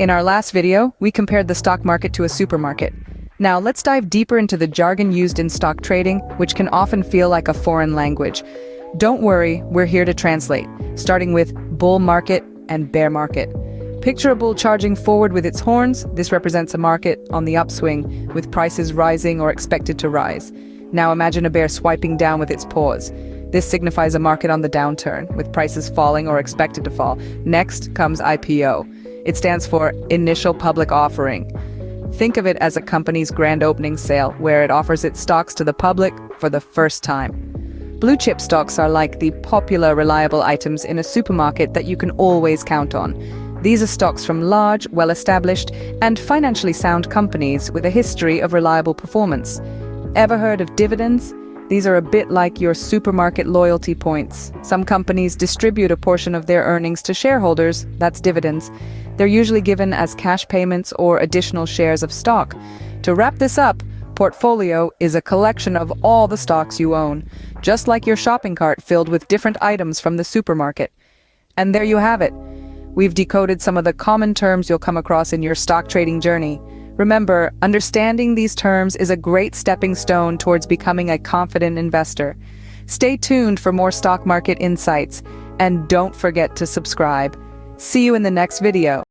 In our last video, we compared the stock market to a supermarket. Now let's dive deeper into the jargon used in stock trading, which can often feel like a foreign language. Don't worry, we're here to translate, starting with bull market and bear market. Picture a bull charging forward with its horns. This represents a market on the upswing, with prices rising or expected to rise. Now imagine a bear swiping down with its paws. This signifies a market on the downturn, with prices falling or expected to fall. Next comes IPO. It stands for Initial Public Offering. Think of it as a company's grand opening sale, where it offers its stocks to the public for the first time. Bluechip stocks are like the popular, reliable items in a supermarket that you can always count on. These are stocks from large, well-established, and financially sound companies with a history of reliable performance. Ever heard of dividends? These are a bit like your supermarket loyalty points. Some companies distribute a portion of their earnings to shareholders. That's dividends. They're usually given as cash payments or additional shares of stock. To wrap this up, portfolio is a collection of all the stocks you own, just like your shopping cart filled with different items from the supermarket. And there you have it. We've decoded some of the common terms you'll come across in your stock trading journey. Remember, understanding these terms is a great stepping stone towards becoming a confident investor. Stay tuned for more stock market insights, and don't forget to subscribe. See you in the next video.